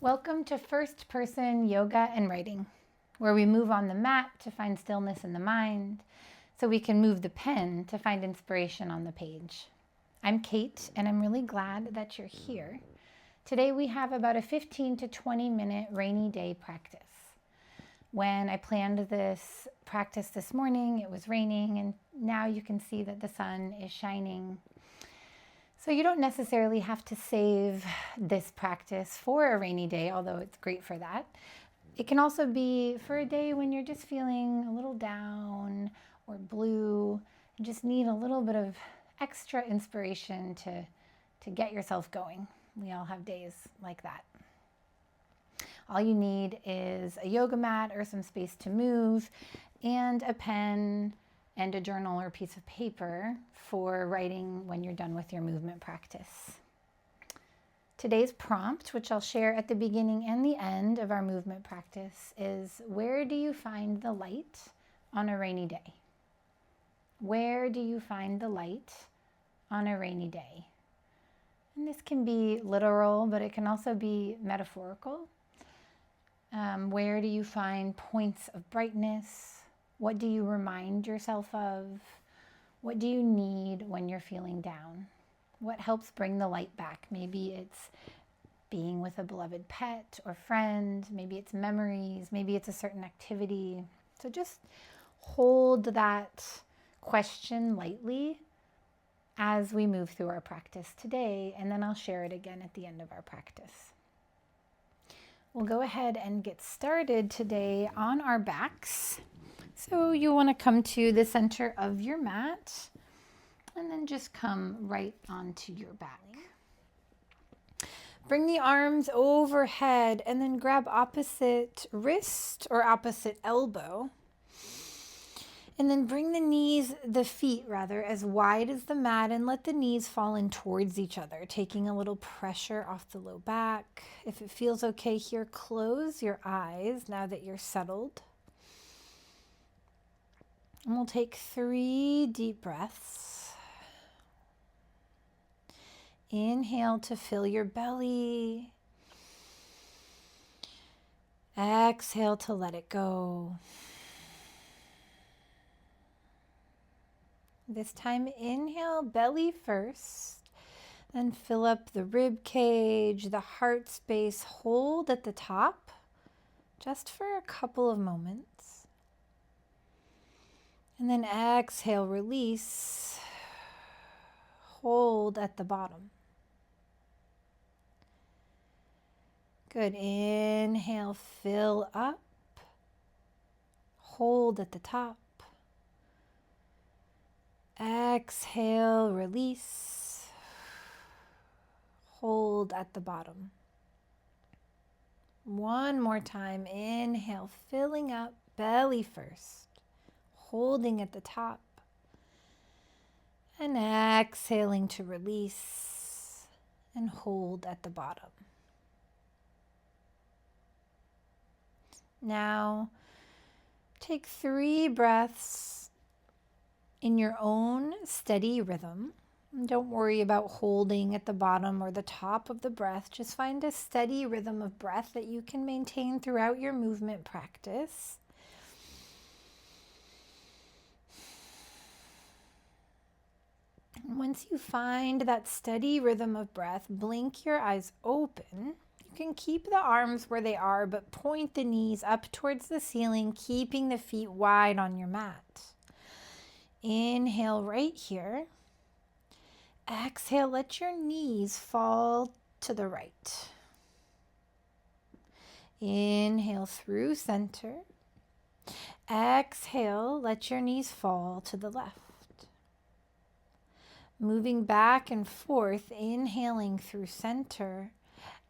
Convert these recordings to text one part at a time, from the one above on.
Welcome to First Person Yoga and Writing, where we move on the mat to find stillness in the mind, so we can move the pen to find inspiration on the page. I'm Kate, and I'm really glad that you're here. Today we have about a 15 to 20 minute rainy day practice. When I planned this practice this morning, it was raining, and now you can see that the sun is shining. So you don't necessarily have to save this practice for a rainy day, although it's great for that. It can also be for a day when you're just feeling a little down or blue and just need a little bit of extra inspiration to get yourself going. We all have days like that. All you need is a yoga mat or some space to move and a pen and a journal or piece of paper for writing when you're done with your movement practice. Today's prompt, which I'll share at the beginning and the end of our movement practice, is: where do you find the light on a rainy day? Where do you find the light on a rainy day? And this can be literal, but it can also be metaphorical. Where do you find points of brightness? What do you remind yourself of? What do you need when you're feeling down? What helps bring the light back? Maybe it's being with a beloved pet or friend. Maybe it's memories. Maybe it's a certain activity. So just hold that question lightly as we move through our practice today, and then I'll share it again at the end of our practice. We'll go ahead and get started today on our backs. So you want to come to the center of your mat and then just come right onto your back. Bring the arms overhead and then grab opposite wrist or opposite elbow. And then bring the feet as wide as the mat, and let the knees fall in towards each other, taking a little pressure off the low back. If it feels okay here, close your eyes now that you're settled. And we'll take 3 deep breaths. Inhale to fill your belly. Exhale to let it go. This time, inhale, belly first, then fill up the rib cage, the heart space. Hold at the top just for a couple of moments. And then exhale, release. Hold at the bottom. Good. Inhale, fill up. Hold at the top. Exhale, release. Hold at the bottom. One more time. Inhale, filling up, belly first. Holding at the top. And exhaling to release and hold at the bottom. Now, take 3 breaths in your own steady rhythm. Don't worry about holding at the bottom or the top of the breath. Just find a steady rhythm of breath that you can maintain throughout your movement practice. And once you find that steady rhythm of breath, blink your eyes open. You can keep the arms where they are, but point the knees up towards the ceiling, keeping the feet wide on your mat. Inhale right here. Exhale, let your knees fall to the right. Inhale through center. Exhale, let your knees fall to the left. Moving back and forth, inhaling through center,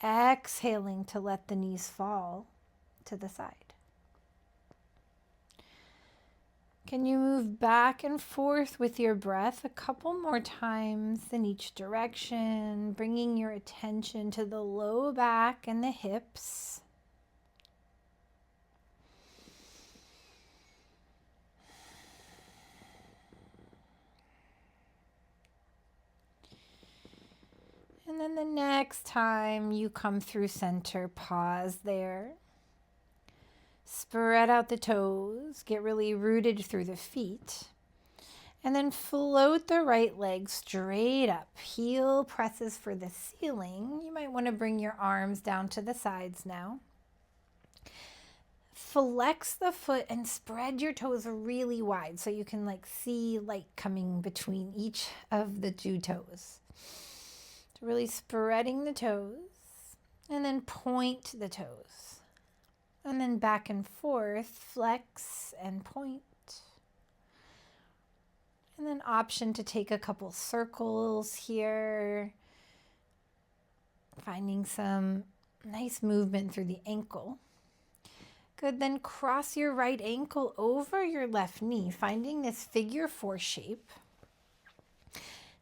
exhaling to let the knees fall to the side. Can you move back and forth with your breath a couple more times in each direction, bringing your attention to the low back and the hips. And then the next time you come through center, pause there. Spread out the toes, get really rooted through the feet. And then float the right leg straight up. Heel presses for the ceiling. You might want to bring your arms down to the sides now. Flex the foot and spread your toes really wide so you can see light coming between each of the two toes. So really spreading the toes and then point the toes. And then back and forth, flex and point. And then option to take a couple circles here. Finding some nice movement through the ankle. Good, then cross your right ankle over your left knee, finding this figure 4 shape.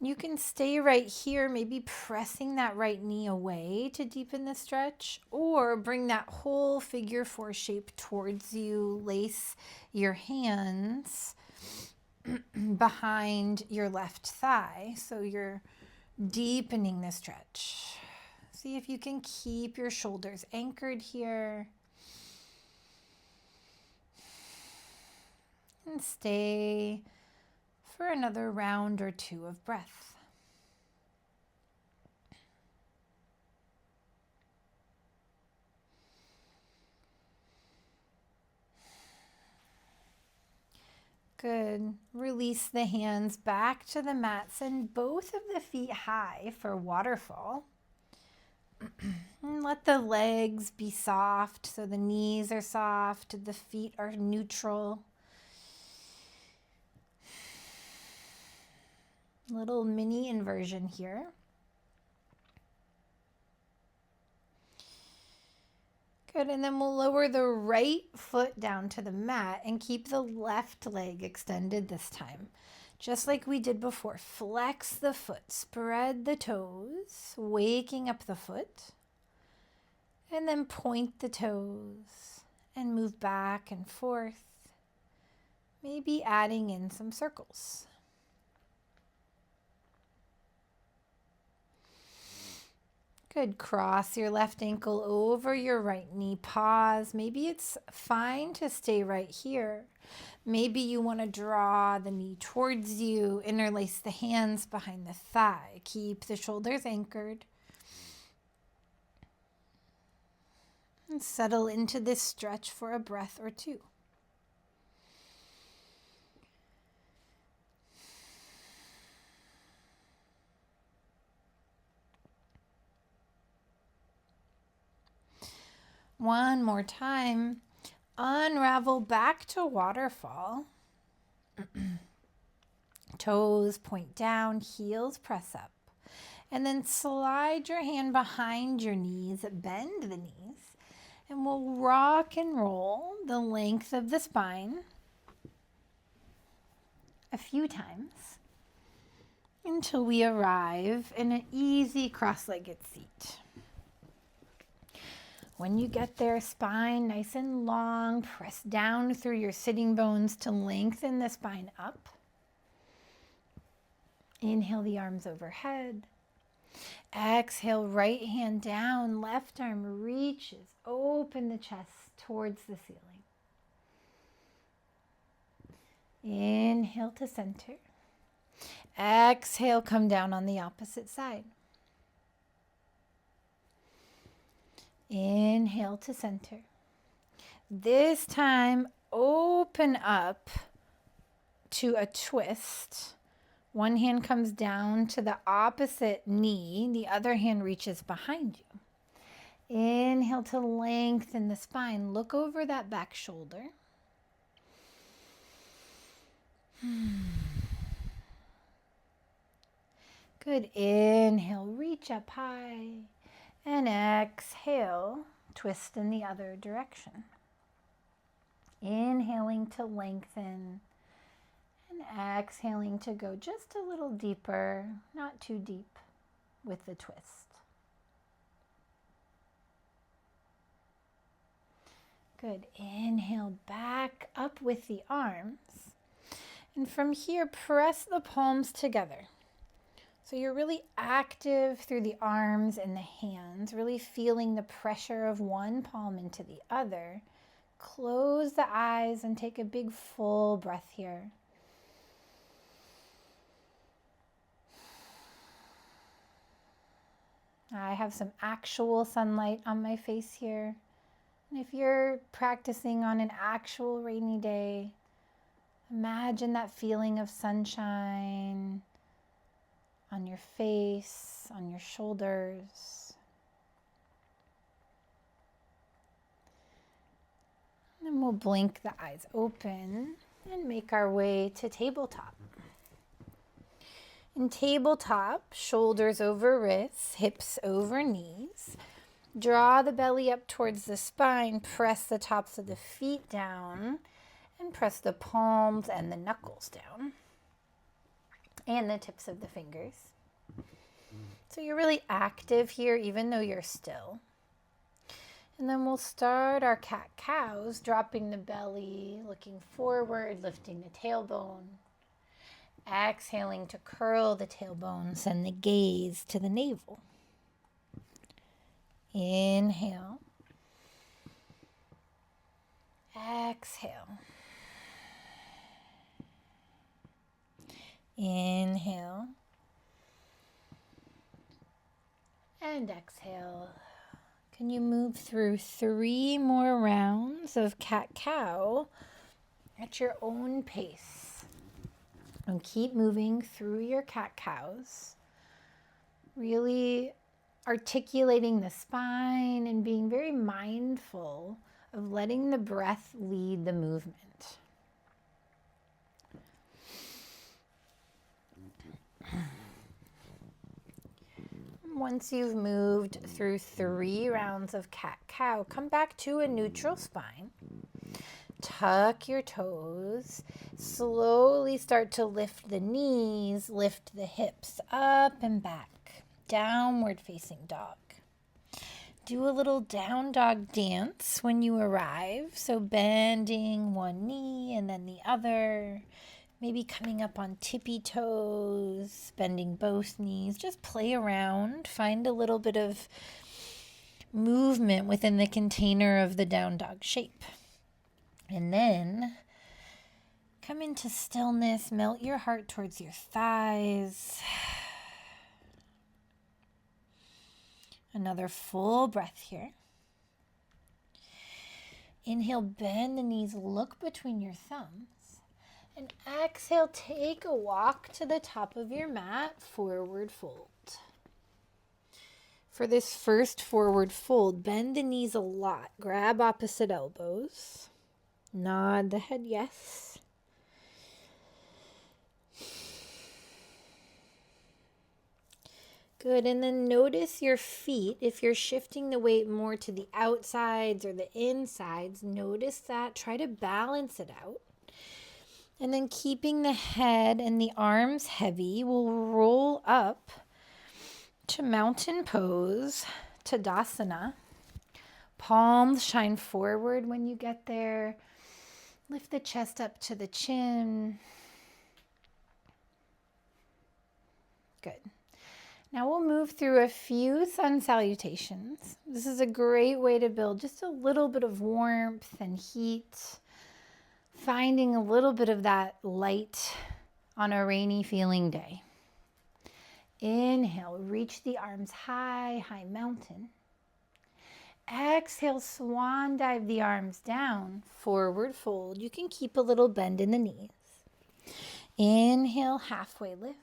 You can stay right here, maybe pressing that right knee away to deepen the stretch, or bring that whole figure 4 shape towards you. Lace your hands behind your left thigh, so you're deepening the stretch. See if you can keep your shoulders anchored here. And stay for another round or two of breath. Good. Release the hands back to the mat. Send both of the feet high for waterfall. And let the legs be soft, so the knees are soft, the feet are neutral. Little mini inversion here. Good, and then we'll lower the right foot down to the mat and keep the left leg extended this time. Just like we did before, flex the foot, spread the toes, waking up the foot, and then point the toes and move back and forth, maybe adding in some circles. Good. Cross your left ankle over your right knee. Pause. Maybe it's fine to stay right here. Maybe you want to draw the knee towards you. Interlace the hands behind the thigh. Keep the shoulders anchored. And settle into this stretch for a breath or two. One more time. Unravel back to waterfall. Toes point down, heels press up. And then slide your hand behind your knees, bend the knees, and we'll rock and roll the length of the spine a few times until we arrive in an easy cross-legged seat. When you get there, spine nice and long, press down through your sitting bones to lengthen the spine up. Inhale the arms overhead. Exhale, right hand down, left arm reaches, open the chest towards the ceiling. Inhale to center. Exhale, come down on the opposite side. Inhale to center. This time, open up to a twist. One hand comes down to the opposite knee. The other hand reaches behind you. Inhale to lengthen the spine. Look over that back shoulder. Good. Inhale, reach up high. And exhale, twist in the other direction. Inhaling to lengthen and exhaling to go just a little deeper, not too deep with the twist. Good. Inhale back up with the arms. And from here, press the palms together. So you're really active through the arms and the hands, really feeling the pressure of one palm into the other. Close the eyes and take a big full breath here. I have some actual sunlight on my face here. And if you're practicing on an actual rainy day, imagine that feeling of sunshine on your face, on your shoulders. And then we'll blink the eyes open and make our way to tabletop. In tabletop, shoulders over wrists, hips over knees. Draw the belly up towards the spine, press the tops of the feet down, and press the palms and the knuckles down, and the tips of the fingers. So you're really active here, even though you're still. And then we'll start our cat-cows, dropping the belly, looking forward, lifting the tailbone. Exhaling to curl the tailbone, send the gaze to the navel. Inhale. Exhale. Inhale. And exhale. Can you move through 3 more rounds of cat-cow at your own pace? And keep moving through your cat-cows, really articulating the spine and being very mindful of letting the breath lead the movement. Once you've moved through 3 rounds of cat-cow, come back to a neutral spine. Tuck your toes. Slowly start to lift the knees, lift the hips up and back. Downward facing dog. Do a little down dog dance when you arrive. So bending one knee and then the other. Maybe coming up on tippy toes, bending both knees. Just play around. Find a little bit of movement within the container of the down dog shape. And then come into stillness, melt your heart towards your thighs. Another full breath here. Inhale, bend the knees, look between your thumbs. And exhale, take a walk to the top of your mat, forward fold. For this first forward fold, bend the knees a lot. Grab opposite elbows. Nod the head yes. Good, and then notice your feet. If you're shifting the weight more to the outsides or the insides, notice that. Try to balance it out. And then keeping the head and the arms heavy, we'll roll up to mountain pose, Tadasana. Palms shine forward when you get there. Lift the chest up to the chin. Good. Now we'll move through a few sun salutations. This is a great way to build just a little bit of warmth and heat. Finding a little bit of that light on a rainy feeling day. Inhale, reach the arms high, high mountain. Exhale, swan dive the arms down, forward fold. You can keep a little bend in the knees. Inhale, halfway lift.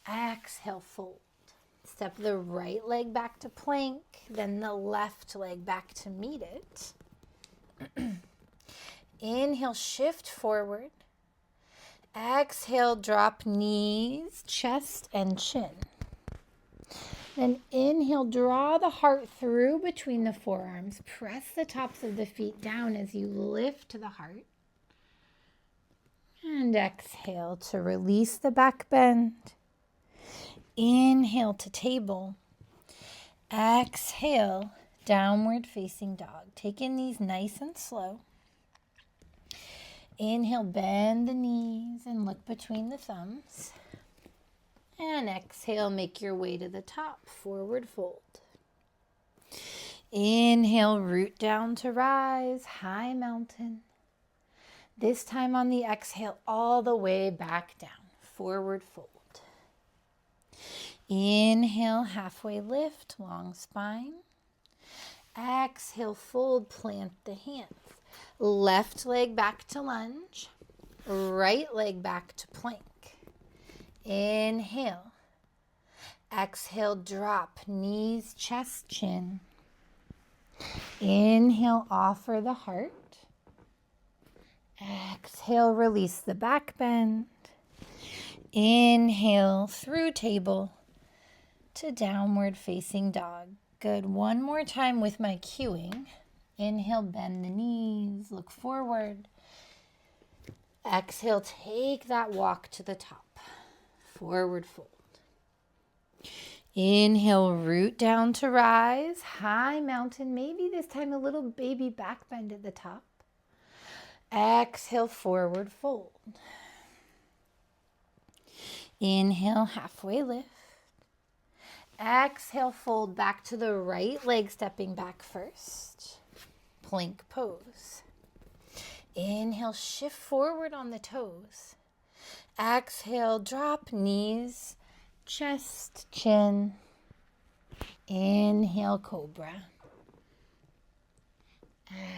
Exhale, fold. Step the right leg back to plank, then the left leg back to meet it. Inhale, shift forward. Exhale, drop knees, chest, and chin. Then inhale, draw the heart through between the forearms. Press the tops of the feet down as you lift the heart. And exhale to release the back bend. Inhale to table. Exhale, downward facing dog. Take in these nice and slow. Inhale, bend the knees and look between the thumbs. And exhale, make your way to the top, forward fold. Inhale, root down to rise, high mountain. This time on the exhale, all the way back down, forward fold. Inhale, halfway lift, long spine. Exhale, fold, plant the hands. Left leg back to lunge, right leg back to plank. Inhale. Exhale, drop, knees, chest, chin. Inhale, offer the heart. Exhale, release the back bend. Inhale, through table to downward facing dog. Good. One more time with my cueing. Inhale, bend the knees, look forward. Exhale, take that walk to the top. Forward fold. Inhale, root down to rise, high mountain. Maybe this time a little baby back bend at the top. Exhale, forward fold. Inhale, halfway lift. Exhale, fold back to the right leg, stepping back first. Plank pose. Inhale, shift forward on the toes. Exhale, drop knees, chest, chin. Inhale, cobra.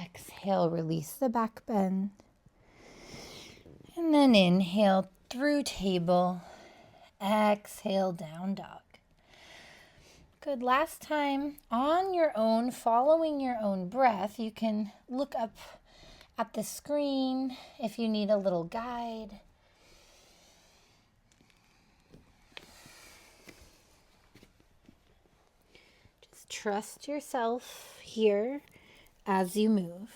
Exhale, release the back bend. And then inhale through table. Exhale, down dog. Good. Last time, on your own, following your own breath, you can look up at the screen if you need a little guide. Just trust yourself here as you move.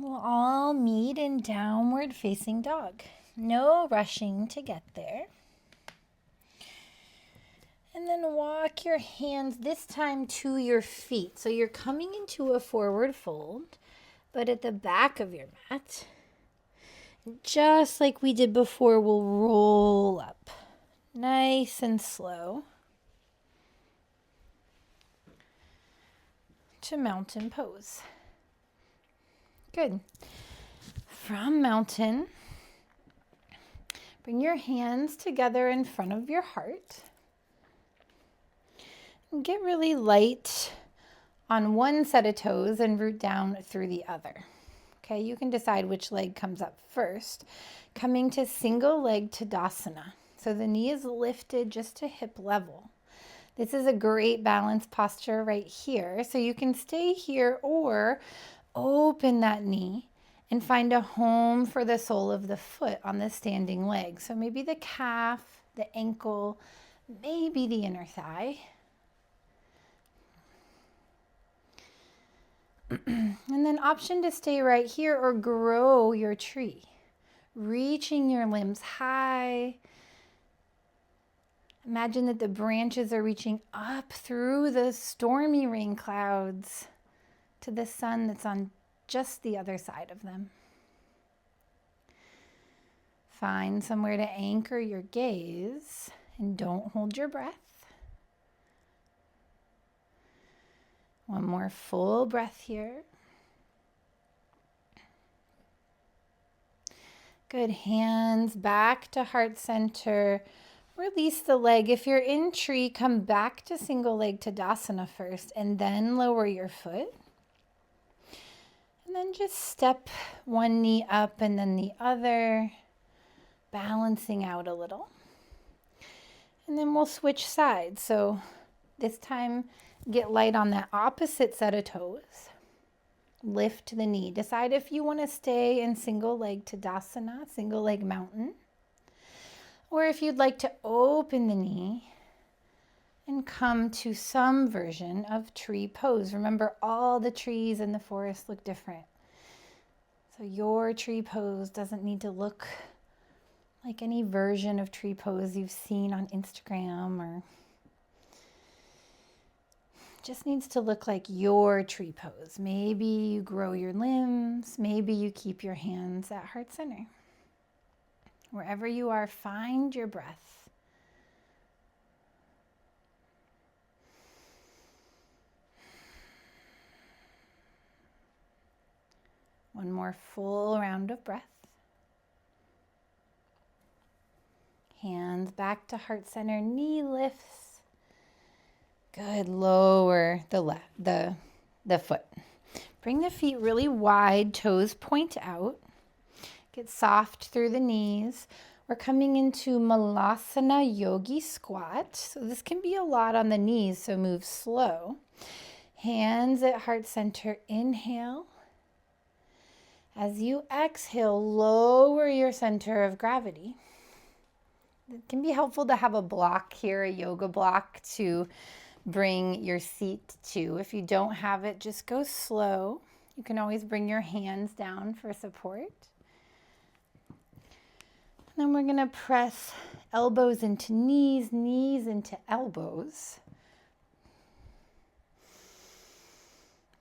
We'll all meet in downward facing dog. No rushing to get there. And then walk your hands this time to your feet. So you're coming into a forward fold, but at the back of your mat, just like we did before, we'll roll up. Nice and slow to mountain pose. Good. From mountain, bring your hands together in front of your heart. And get really light on one set of toes and root down through the other. Okay, you can decide which leg comes up first. Coming to single leg Tadasana. So the knee is lifted just to hip level. This is a great balance posture right here. So you can stay here or open that knee and find a home for the sole of the foot on the standing leg. So maybe the calf, the ankle, maybe the inner thigh. And then option to stay right here or grow your tree, reaching your limbs high. Imagine that the branches are reaching up through the stormy rain clouds to the sun that's on just the other side of them. Find somewhere to anchor your gaze and don't hold your breath. One more full breath here. Good. Hands back to heart center. Release the leg. If you're in tree, come back to single leg Tadasana first and then lower your foot. And then just step one knee up and then the other, balancing out a little. And then we'll switch sides. So this time, get light on that opposite set of toes. Lift the knee. Decide if you want to stay in single leg Tadasana, single leg mountain. Or if you'd like to open the knee and come to some version of tree pose. Remember, all the trees in the forest look different. So your tree pose doesn't need to look like any version of tree pose you've seen on Instagram, or just needs to look like your tree pose. Maybe you grow your limbs, maybe you keep your hands at heart center. Wherever you are, find your breath. One more full round of breath. Hands back to heart center, knee lifts. Good, lower the foot. Bring the feet really wide, toes point out. Get soft through the knees. We're coming into Malasana Yogi Squat. So this can be a lot on the knees, so move slow. Hands at heart center, inhale. As you exhale, lower your center of gravity. It can be helpful to have a block here, a yoga block to bring your seat to. If you don't have it, just go slow. You can always bring your hands down for support. Then we're going to press elbows into knees, knees into elbows.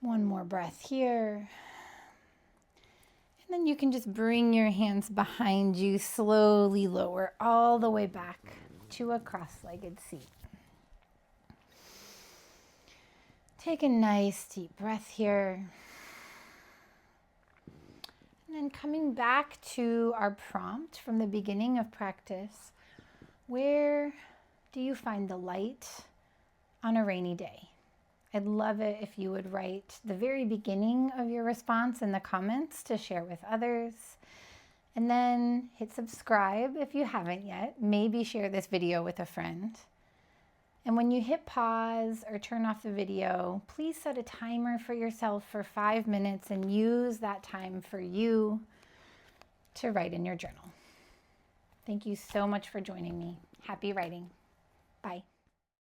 One more breath here. And then you can just bring your hands behind you, slowly lower all the way back to a cross-legged seat. Take a nice deep breath here. And then coming back to our prompt from the beginning of practice, where do you find the light on a rainy day? I'd love it if you would write the very beginning of your response in the comments to share with others. And then hit subscribe if you haven't yet. Maybe share this video with a friend. And when you hit pause or turn off the video, please set a timer for yourself for 5 minutes and use that time for you to write in your journal. Thank you so much for joining me. Happy writing. Bye.